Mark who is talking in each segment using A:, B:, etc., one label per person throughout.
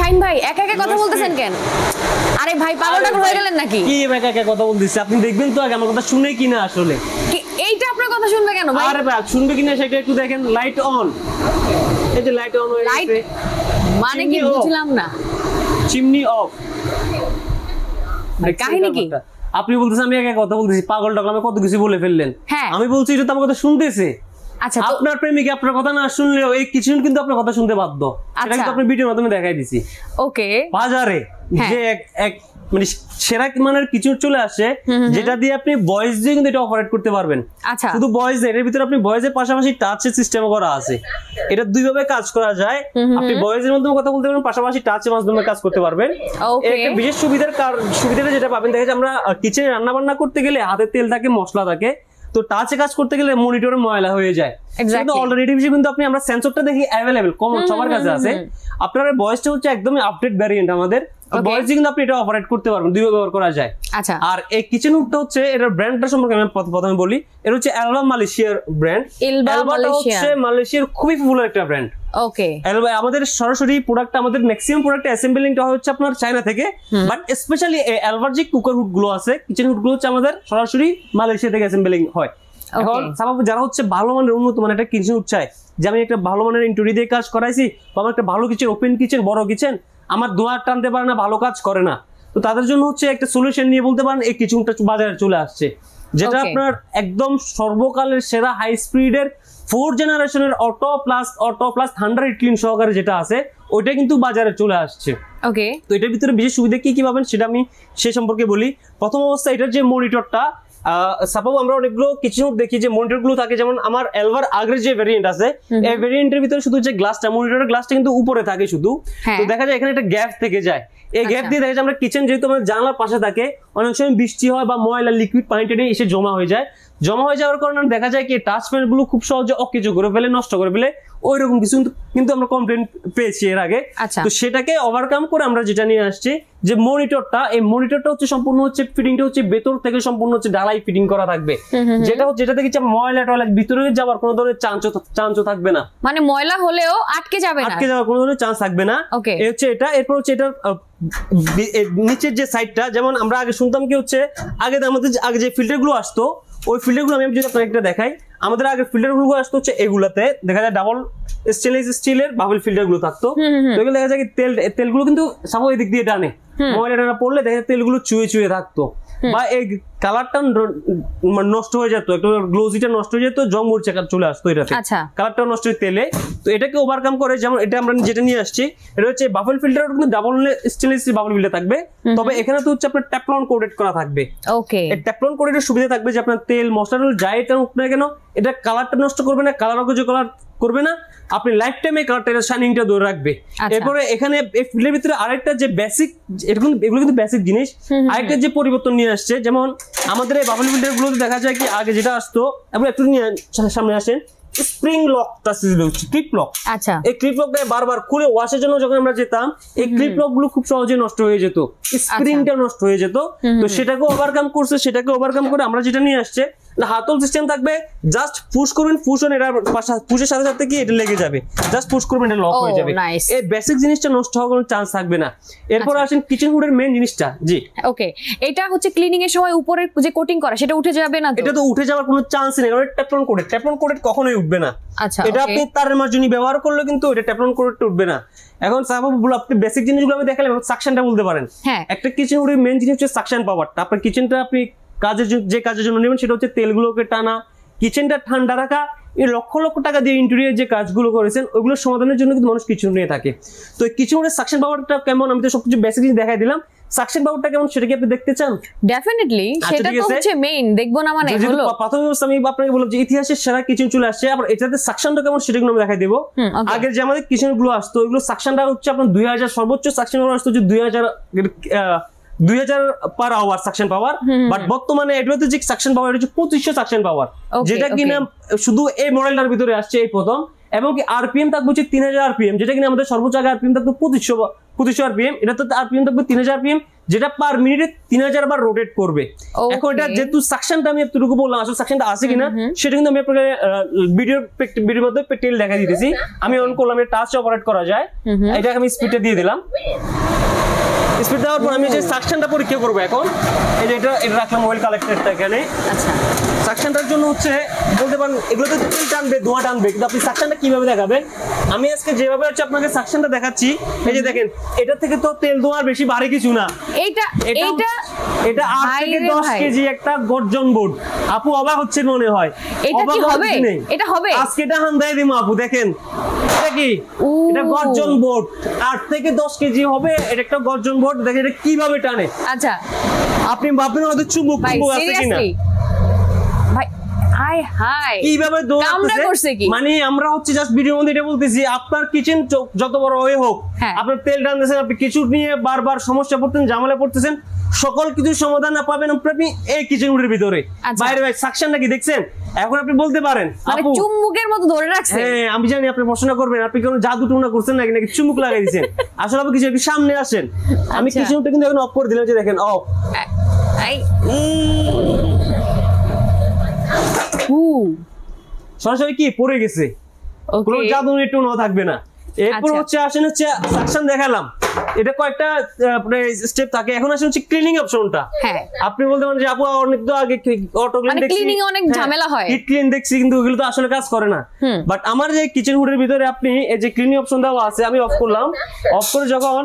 A: Shine ভাই একা একা কথা বলতেছেন কেন? আরে ভাই পাগলটা হয়ে গেলেন নাকি?
B: কি একা একা কথা বলতেছি? আপনি দেখবেন তো আগে আমার কথা শুনে কিনা আসলে।
A: কি এইটা আপনার কথা শুনবে কেন ভাই?
B: আরে ভাই শুনবে কিনা সেটা একটু দেখেন। লাইট অন, এই যে লাইট অন হয়ে গেছে।
A: লাইট মানে কি বুঝলাম না।
B: Chimney of.
A: কাহিনী কি?
B: আপনি বলতেছেন আমি একা কথা বলতেছি, পাগল টাগল আমি কত কিছু বলে ফেললেন।
A: হ্যাঁ
B: আমি বলছি এটা তো আমার কথা শুনতেছে।
A: আচ্ছা
B: আপনার প্রেমিক আপনার কথা না শুনলেও এই কিছু কিন্তু আপনার কথা শুনতে বাধ্য। সেটা কিন্তু আপনি ভিডিওর মাধ্যমে দেখাই দিছি।
A: ওকে
B: বাজারে যে এক মানে সেরা মানের কিছু চলে আসে যেটা দিয়ে আপনি ভয়েস দিয়ে কিন্তু এটা অপারেট করতে পারবেন।
A: আচ্ছা
B: শুধু ভয়েস এর ভিতরে আপনি ভয়েসের পাশাপাশি টাচের সিস্টেম করা আছে। এটা দুই ভাবে কাজ করা যায়। আপনি ভয়েসের মাধ্যমে কথা বলতে পারবেন, পাশাপাশি টাচের মাধ্যমে কাজ করতে পারবেন। একটা বিশেষ সুবিধাটা যেটা পাবেন, দেখা যায় আমরা কিচেনে রান্না বান্না করতে গেলে হাতে তেল থাকে, মশলা থাকে, তো টাচে কাজ করতে গেলে মনিটরে ময়লা হয়ে যায়। কিন্তু অলরেডি কিন্তু আপনি আমরা সেন্সরটা দেখি অ্যাভেলেবল, কমন সবার কাছে আছে। আপনার ভয়েসটা হচ্ছে একদমই আপডেট ভ্যারিয়েন্ট আমাদের। ভয়েস কিন্তু আপনি এটা অপারেট করতে পারবেন, দুই ব্যবহার করা যায়।
A: আচ্ছা আর
B: এই কিচেন হুডটা হচ্ছে এটার ব্র্যান্ডটা সম্পর্কে আমি প্রথমে বলি। এটা হচ্ছে এলবা মালয়েশিয়ার ব্র্যান্ড। এলবা হচ্ছে মালয়েশিয়ার খুবই পপুলার একটা ব্র্যান্ড।
A: ওকে
B: এলবা আমাদের সরাসরি প্রোডাক্ট, আমাদের ম্যাক্সিমাম প্রোডাক্ট অ্যাসেম্বলিংটা হচ্ছে আপনার চায়না থেকে, বাট স্পেশালি এলবার যে কুকার হুড গুলো আছে, কিচেন হুড গুলো হচ্ছে আমাদের সরাসরি মালয়েশিয়া থেকে অ্যাসেম্বলিং হয়। এখন যারা হচ্ছে ভালো মানের উন্নত মানের একটা কিচেন হুড চায়, যে আমি একটা ভালো মানের ইন্টেরিয়র দিয়ে কাজ করাইছি, বা আমার একটা ভালো কিচেন, ওপেন কিচেন, বড় কিচেন, আমার দোয়ার টানতে পারে না, ভালো কাজ করে না, তো তাদের জন্য হচ্ছে একটা সলিউশন নিয়ে বলতে পারেন এই কিচেন হুডটা বাজারে চলে আসছে, যেটা আপনার একদম সর্বকালের সেরা হাই স্পিডের 4 জেনারেশনের অটো প্লাস 100 ক্লিন সহকারে যেটা আছে, ওইটা কিন্তু বাজারে চলে আসছে।
A: ওকে
B: তো এটার ভিতরে বিশেষ সুবিধা কি কি পাবেন সেটা আমি সে সম্পর্কে বলি। প্রথম অবস্থা এটার যে মনিটরটা, সাপোজ আমরা অনেকগুলো কিচেন হুড দেখি যে মনিটর গুলো থাকে, যেমন আমার এলভার আগের যে ভেরিয়েন্ট আছে, এই ভেরিয়েন্টের ভিতরে শুধু যে গ্লাসটা, মনিটরের গ্লাসটা কিন্তু উপরে থাকে শুধু। তো দেখা যায় এখানে একটা গ্যাপ থেকে যায়, এই গ্যাপ দিয়ে দেখা যায় আমরা কিচেন যেহেতু আমাদের জানলার পাশে থাকে, অনেক সময় বৃষ্টি হয় বা ময়লা লিকুইড পানিটা এসে জমা হয়ে যায়। জমা হয়ে যাওয়ার কারণে দেখা যায় কি টাচ প্যাড গুলো খুব সহজে অকেজো করে ফেলে, নষ্ট করে ফেলে, ওই রকম কিছু কিন্তু আমরা কমপ্লেন পেয়েছি এর আগে। তো সেটাকে ওভারকাম করে আমরা যেটা নিয়ে আসছি যে মনিটরটা, এই মনিটরটা হচ্ছে সম্পূর্ণ হচ্ছে ফিটিংটা হচ্ছে ভেতর থেকে সম্পূর্ণ হচ্ছে ঢালাই ফিটিং করা থাকবে, যেটা থেকে ময়লা টয়লা ভিতরে যাওয়ার কোনো ধরনের চান্সও থাকবে না, মানে
A: ময়লা হলেও আটকে যাওয়ার
B: কোনো ধরনের চান্স থাকবে না। এই হচ্ছে এটা। এরপর হচ্ছে এটা নিচের যে সাইডটা, যেমন আমরা আগে শুনতাম কি হচ্ছে আমাদের আগে যে ফিল্টার গুলো আসতো, ওই ফিল্টার গুলো আমি যদি আপনাকে একটা দেখাই, আমাদের আগে ফিল্টার গুলো আসতো হচ্ছে এগুলাতে দেখা যায় ডাবল স্টেনলেস স্টিলের বাবল ফিল্টার গুলো থাকতো। তো এগুলো দেখা যায় কি তেলগুলো কিন্তু সাপোজ এদিক দিয়ে টানে, ময়লা টানা পড়লে দেখা যায় তেলগুলো চুয়ে থাকতো, বা এই কালারটা নষ্ট হয়ে যেত, একটু গ্লোজিটা নষ্ট হয়ে যেত, জং মরিচা চলে আসতো এটাতে, কালারটা নষ্ট হয়ে তেলে। তো এটাকে ওভারকাম করে, যেমন এটা আমরা যেটা নিয়ে আসছি, এটা হচ্ছে বাবল ফিল্টার, কিন্তু ডাবল স্টেনলেস বাবল ফিল্টার থাকবে, তবে এখানে তো হচ্ছে আপনার ট্যাফলন কোটেড করা থাকবে। ওকে, এই ট্যাফলন কোটেডের সুবিধা থাকবে যে আপনার তেল মশলা যাই এটা হোক না কেন, এটা কালারটা নষ্ট করবে না, কালার করবে না, আপনি লাইফ টাইমে কালারটা শাইনিংটা ধরে রাখবে। এরপরে এখানে এই ফিল্ডের ভিতরে আরেকটা যে বেসিক, এগুলো কিন্তু বেসিক জিনিস, আরেকটা যে পরিবর্তন নিয়ে আসছে, যেমন আমাদের এই বাবল ফিল্টার গুলোতে দেখা যায় কি আগে যেটা আসতো, আপনি একটু নিয়ে সামনে আসেন, স্প্রিং লকটা ছিল হচ্ছে ক্লিপ লক। আচ্ছা, এই ক্লিপ লকটা বারবার খুলে ওয়াশের জন্য যখন আমরা যেতাম, এই ক্লিপ লক গুলো খুব সহজে নষ্ট হয়ে যেত, স্প্রিংটা নষ্ট হয়ে যেত। তো সেটাকে ওভারকাম করছে, সেটাকে ওভারকাম করে আমরা যেটা নিয়ে আসছে, হাতল সিস্টেম থাকবে, জাস্ট পুশ করবেন, পুশের সাথে সাথে কি এটা লেগে যাবে, জাস্ট পুশ করবেন, এটা লক হয়ে যাবে। এই বেসিক জিনিসটা নষ্ট হওয়ার কোনো চান্স থাকবে না। এরপর আসেন কিচেন হুডের মেইন জিনিসটা। জি ওকে, এটা হচ্ছে ক্লিনিং এর সময় উপরে যে কোটিং করা, সেটা উঠে যাবে না? এটা তো উঠে যাওয়ার কোনো চান্স নেই, কারণ ট্যাফলন কোটেড কখনোই উঠবে না। আচ্ছা, এটা আপনি তারের মাঝখানে ব্যবহার করলে কিন্তু এটা ট্যাফলন কোটেড উঠবে না। এখন আপনি বেসিক জিনিসগুলো আমি দেখালাম, সাকশনটা বলতে পারেন। একটা কিচেন হুডের মেইন জিনিস হচ্ছে সাকশন পাওয়ারটা। আপনার কিচেনটা আপনি যে কাজের জন্য নেবেন সেটা হচ্ছে তেলগুলোকে টানা, কিচেনটা ঠান্ডা রাখা, এই লক্ষ লক্ষ টাকা দিয়ে ইন্টেরিয়র যে কাজগুলো করেছেন ওইগুলোর সমাধানের জন্য কিন্তু মানুষ কিচেন নিয়ে থাকে। তো এই কিচেনের সাকশন পাওয়ারটা কেমন, আমি তো সবকিছু বেসিক জিনিস দেখাই দিলাম, সাকশন পাওয়ারটা কেমন সেটা কি আপনি দেখতে চান? ডেফিনেটলি, সেটা তো হচ্ছে মেইন, দেখবো না মানে হলো প্রথম অবস্থা আমি আপনাকে বললাম যে ইতিহাসের সেরা কিচেন চলে আসছে, আবার এটাতে সাকশনটা কেমন সেটা আমি দেখাই দেব। আগের যে আমাদের কিচেন গুলো আসতো, ওইগুলো সাকশনটা হচ্ছে আপনার 2000 সর্বোচ্চ সাকশন পাওয়ার আসতো যে 2000 per hour suction power, but বর্তমানে অ্যাডভান্টেজ সাকশন পাওয়ার হচ্ছে 2500 সাকশন পাওয়ার, যেটা কিনা শুধু এই মডেলটার ভিতরে আসছে এই প্রথম, এবং কি আরপিএম থাকবে হচ্ছে 3000 আরপিএম, যেটা কিনা আমাদের সর্বোচ্চ আগে আরপিএম থাকতো 2500 আরপিএম, এটা তো আরপিএম থাকবে 3000 আরপিএম, যেটা পার মিনিটে 3000 বার রোটেট করবে। এখন এটা যেহেতু সাকশনটা আমি এতটুকু বললাম, আসলে সাকশনটা আছে কিনা সেটা কিন্তু আমি আপনাকে ভিডিওর মধ্যে টেল দেখা দিতেছি। আমি অন করলাম, এটা টাচ অপারেট করা যায়, এটা আমি স্পিডটা দিয়ে দিলাম। স্পিড দেওয়ার পর আমি যে সাকশনটা পরীক্ষা করবো এখন, এই যে এটা রাখলাম অয়েল কালেক্টরটা এখানে।
A: আচ্ছা,
B: সাকশনটার জন্য হচ্ছে বলতে পারেন এগুলোতে তেল টানবে, ধোঁয়া টানবে, কিন্তু আপনি সাকশনটা কিভাবে দেখাবেন, আমি আজকে যেভাবে হচ্ছে আপনাকে সাকশনটা দেখাচ্ছি, এই যে দেখেন এটা থেকে তো তেল ধোঁয়ার বেশি ভারী কিছু না।
A: এটা
B: 8 থেকে 10 কেজি একটা গর্জন বোর্ড। আপু অবাক হচ্ছে মনে হয়,
A: এটা কি হবে? এটা হবে
B: আজকে এটা হান্দাই দিমু আপু। দেখেন এটা কি, এটা গর্জন বোর্ড, 8 থেকে 10 কেজি হবে। এটা একটা গর্জন বোর্ড, দেখেন এটা কিভাবে টানে।
A: আচ্ছা,
B: আপনি ভাববেন হয়তো চুম্বক আছে কিনা,
A: ভাই হাই হাই
B: কিভাবে দৌড়াচ্ছে। মানে আমরা হচ্ছে জাস্ট ভিডিওর মধ্যে এটা বলতেছি, আপনার কিচেন যত বড় হয়ে হোক, আপনার তেল টানতেছেন, আপনি কিছু নিয়ে বারবার সমস্যা পড়তেছেন, ঝামেলা পড়তেছেন, সকল কিছু সমাধান না পাবেন আপনি এই কিচেন উডের ভিতরে। বাইরে ভাই সাকশন নাকি দেখছেন, এখন আপনি বলতে পারেন
A: আপু চুম্বকের মতো ধরে রাখছেন।
B: হ্যাঁ আমি জানি আপনি প্রশ্ন করবেন, আপনি কোন জাদু টুনা করছেন নাকি, নাকি চুম্বক লাগাই দিয়েছেন। আসলে আপনি কিছু একটু সামনে আসেন, আমি কিচেনটা কিন্তু এখন অফ করে দিলাম, যে দেখেন অফ। সরাসরি কি পড়ে গেছে, কোনো জাদু টুনা থাকবে না। এরপর হচ্ছে আসেন হচ্ছে সাকশন দেখালাম, এটা কয়েকটা স্টেপ থাকে। এখন আসেন হচ্ছে ক্লিনিং অপশনটা। আপনি বলতে পারেন যে আপু অনেক তো আগে অটো ক্লিন দেখছি,
A: ক্লিনিং অনেক ঝামেলা হয়,
B: হিট ক্লিন দেখছি, কিন্তু ওগুলো তো আসলে কাজ করে না। বাট আমার যে কিচেন হুডের ভিতরে আপনি এই যে ক্লিনিং অপশন দেওয়া আছে, আমি অফ করলাম। অফ করে যখন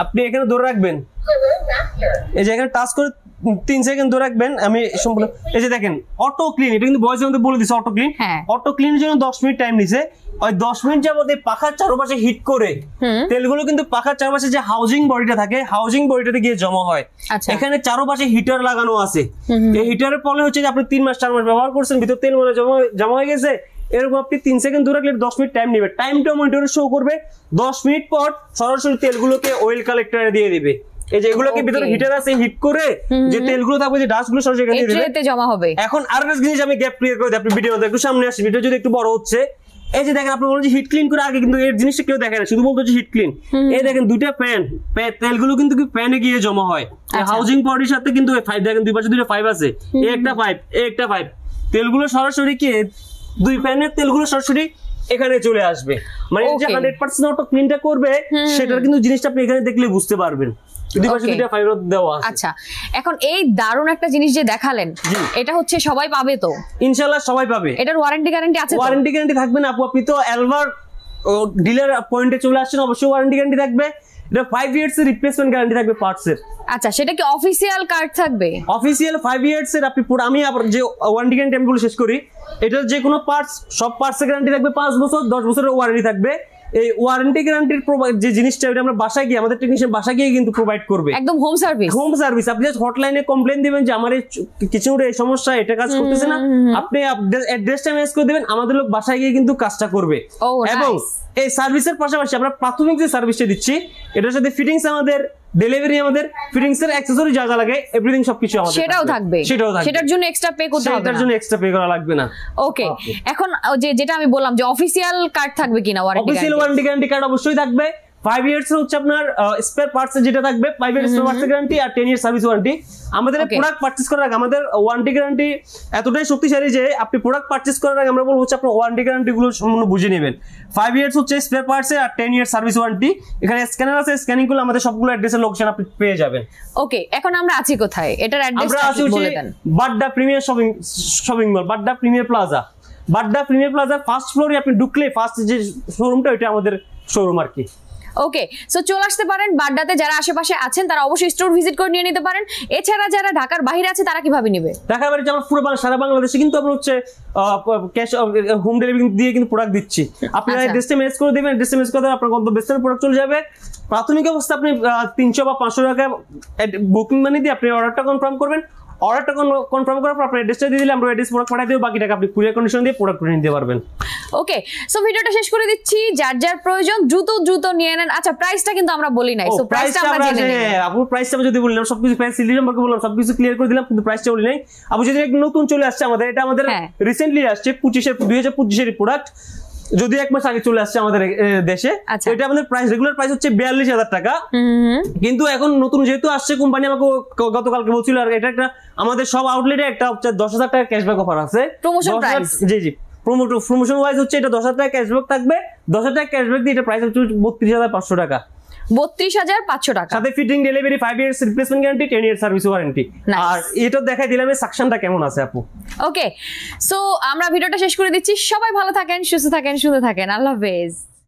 B: আপনি এখানে ধরে রাখবেন, এই যে এখানে টাচ করে 3 সেকেন্ড ধরে রাখবেন, আমি সম্পূর্ণ এই যে দেখেন অটো ক্লিন, এটা কিন্তু ভয়েসের মধ্যে বলে দিছে অটো ক্লিন। অটো ক্লিনের জন্য 10 মিনিট টাইম নিছে। ওই 10 মিনিট যাবত এই পাখার চারপাশে হিট করে তেলগুলো কিন্তু পাখার চারপাশে যে হাউজিং বডিটা থাকে, হাউজিং বডিটাতে গিয়ে জমা হয়। এখানে চারপাশে হিটার লাগানো আছে। এই হিটারের ফলে হচ্ছে যে আপনি 3 মাস 4 মাস ব্যবহার করছেন, ভিতর তেল মনে জমা হয়ে গেছে। এরকম আপনি 3 সেকেন্ড ধরে রাখলে 10 মিনিট টাইম নেবে, টাইমটা মনিটরে শো করবে। 10 মিনিট পর সরাসরি তেলগুলোকে অয়েল কালেক্টরে দিয়ে দিবে। এই যে এগুলোকে ভিতরে হিটার আছে, হিট করে যে তেলগুলো থাকবে, যে ডাস্টগুলো সরাসরি এখানে দিয়ে দিবে, জমা হবে। এখন আরেকটা জিনিস আমি গ্যাপ ক্লিয়ার করে দিই, আপনি ভিডিওতে একটু সামনে আসি, ভিডিও যদি একটু বড় হচ্ছে। এই যে দেখেন আপনি বলেন যে হিট ক্লিন করে, আগে কিন্তু এই জিনিসটা কেউ দেখে না, শুধু বলতো যে হিট ক্লিন। এই দেখেন দুইটা ফ্যান, তেলগুলো কিন্তু ফ্যানে গিয়ে জমা হয়। হাউজিং বডির সাথে কিন্তু 5 দেখেন দুই পাশে দুইটা 5 আছে, এই একটা 5, এই একটা 5। তেলগুলো সরাসরি কি দুই ফ্যানের তেলগুলো সরাসরি এখানে চলে আসবে। মানে যে 100% অটো ক্লিনটা করবে, সেটার কিন্তু জিনিসটা আপনি এখানে দেখলে বুঝতে পারবেন।
A: আচ্ছা, এখন এই দারুণ একটা জিনিস যে দেখালেন, এটা হচ্ছে সবাই পাবে তো?
B: ইনশাআল্লাহ সবাই পাবে।
A: এটার ওয়ারেন্টি গ্যারান্টি আছে?
B: ওয়ারেন্টি গ্যারান্টি থাকবে না আপু, আপনি তো এলবার ডিলার পয়েন্টে চলে আসছেন, অবশ্যই ওয়ারেন্টি গ্যারান্টি থাকবে। এটা 5 ইয়ার্স এর রিপ্লেসমেন্ট গ্যারান্টি থাকবে পার্টস এর।
A: আচ্ছা, সেটা কি অফিশিয়াল কার্ড থাকবে?
B: অফিশিয়াল 5 ইয়ার্স এর আপনি পুরো, আমি আবার যে ওয়ারেন্টি গ্যারান্টি আমি বলে শেষ করি, এটার যে কোনো পার্টস, সব পার্টস এর গ্যারান্টি থাকবে 5 বছর, 10 বছরের ওয়ারেন্টি থাকবে। এই ওয়ারেন্টি গ্যারান্টির যে জিনিসটা, এটা আমরা বাসায় গিয়ে, আমাদের টেকনিশিয়ান বাসায় গিয়ে কিন্তু প্রোভাইড করবে,
A: একদম হোম সার্ভিস।
B: Home service. আপনি জাস্ট হটলাইনে কমপ্লেইন দিবেন যে আমার এই কিচেনে এই সমস্যা, এটা কাজ করতেছে না, আপনি অ্যাড্রেসটা মেসেজ করে দিবেন, আমাদের লোক বাসায় গিয়ে কিন্তু কাজটা করবে। এবং এই সার্ভিসের পাশাপাশি আমরা প্রাথমিক যে সার্ভিসটা দিচ্ছি, এটার সাথে ফিটিংস আমাদের, ডেলিভারি আমাদের, ফিটিংস এর অ্যাকসেসরি যা যা লাগে এভরিথিং সবকিছু আমাদের
A: সেটাও থাকবে। সেটার জন্য এক্সট্রা পে করতে হবে না,
B: সেটার জন্য এক্সট্রা পে করা লাগবে না।
A: ওকে, এখন যেটা আমি বললাম যে অফিশিয়াল কার্ড থাকবে কিনা warranty?
B: Official warranty guarantee card অবশ্যই থাকবে। 5 ইয়ার্স হচ্ছে আপনার স্পেয়ার পার্টস যেটা থাকবে, 5 ইয়ার্স স্পেয়ার পার্টস গ্যারান্টি আর 10 ইয়ার্স সার্ভিস ওয়ারেন্টি। আমাদের প্রোডাক্ট পারচেজ করার আগে আমাদের ওয়ারেন্টি গ্যারান্টি এতটাই শক্তিশালী যে আপনি প্রোডাক্ট পারচেজ করার আগে আমরা বলবো হচ্ছে আপনার ওয়ারেন্টি গ্যারান্টি গুলো সম্পূর্ণ বুঝে নেবেন। 5 ইয়ার্স হচ্ছে স্পেয়ার পার্টস আর 10 ইয়ার্স সার্ভিস ওয়ারেন্টি। এখানে স্ক্যানার আছে, স্ক্যানিং করলে আমাদের সবগুলো অ্যাড্রেসের লোকেশন আপনি পেয়ে যাবেন।
A: ওকে, এখন আমরা আছি কোথায়? এটার অ্যাড্রেসটা বলে দেন।
B: Badda premier shopping mall, Badda premier plaza. Badda premier প্লাজার ফার্স্ট ফ্লোরে আপনি ঢুকলে ফার্স্ট যে শোরুমটা, ওইটা আমাদের শোরুম আর কি।
A: ওকে, সো চলে আসতে পারেন বাড্ডাতে। যারা আশেপাশে আছেন তারা অবশ্যই স্টোর ভিজিট করে নিয়ে নিতে পারেন। এছাড়া যারা ঢাকার বাইরে আছে তারা কিভাবে নেবে? ঢাকার বাইরে আমরা পুরো সারা বাংলাদেশে কিন্তু আমরা হচ্ছে ক্যাশ হোম ডেলিভারি দিয়ে কিন্তু প্রোডাক্ট দিচ্ছি। আপনারা অ্যাড্রেসটা মেসেজ করে দিবেন, অ্যাড্রেসটা মেসেজ করে আপনার গন্তব্যস্থানে প্রোডাক্ট চলে যাবে। প্রাথমিক অবস্থা আপনি 300 বা 500 টাকা বুকিং মানি দিয়ে আপনি অর্ডারটা কনফার্ম করবেন। অর্ডারটা কনফার্ম করার পর আপনার অ্যাড্রেসটা দিয়ে দিলে আমরা অ্যাড্রেস প্রোডাক্ট পাঠিয়ে দেব, বাকি টাকা আপনি কুরিয়ার কন্ডিশন দিয়ে প্রোডাক্ট কিনে নিতে পারবেন। ওকে, সো ভিডিওটা শেষ করে দিচ্ছি। যার যার প্রয়োজন দ্রুত নিয়ে নেন। আচ্ছা, প্রাইসটা কিন্তু আমরা বলি নাই, সো প্রাইসটা আমরা জেনে নেব। আপু প্রাইসটা যদি বললাম, সবকিছু প্রাইস সিলি সম্পর্কে বললাম, সবকিছু ক্লিয়ার করে দিলাম, কিন্তু প্রাইসটা বলি নাই। আপু যদি নতুন চলে আসছে আমাদের, এটা আমাদের রিসেন্টলি আসছে 2025 এর প্রোডাক্ট।
B: যদি 1 মাস আগে চলে আসছে আমাদের দেশে।
A: আচ্ছা।
B: এটা আমাদের প্রাইস রেগুলার প্রাইস হচ্ছে 42,000 টাকা, কিন্তু এখন নতুন যেহেতু আসছে কোম্পানি আমাকে গতকালকে বলছিল আর এটা একটা আমাদের সব আউটলেটে একটা 10,000 টাকা ক্যাশব্যাক অফার আছে।
A: Promotion price.
B: জি জি, প্রমোশন ওয়াইজ হচ্ছে এটা 10,000 টাকা ক্যাশব্যাক থাকবে। 10,000 টাকা ক্যাশব্যাক দিয়ে এটা প্রাইস হচ্ছে 32,500 টাকা,
A: 32,500 টাকা।
B: সাথে fitting delivery, 5 years replacement guarantee, 10 year service warranty. আর এটা দেখাই দিলাম এই সাকশনটা কেমন আছে আপু।
A: ওকে, সো আমরা ভিডিওটা শেষ করে দিচ্ছি। সবাই ভালো থাকেন, সুস্থ থাকেন, সুন্দর থাকেন। আল্লাহ হাফেজ।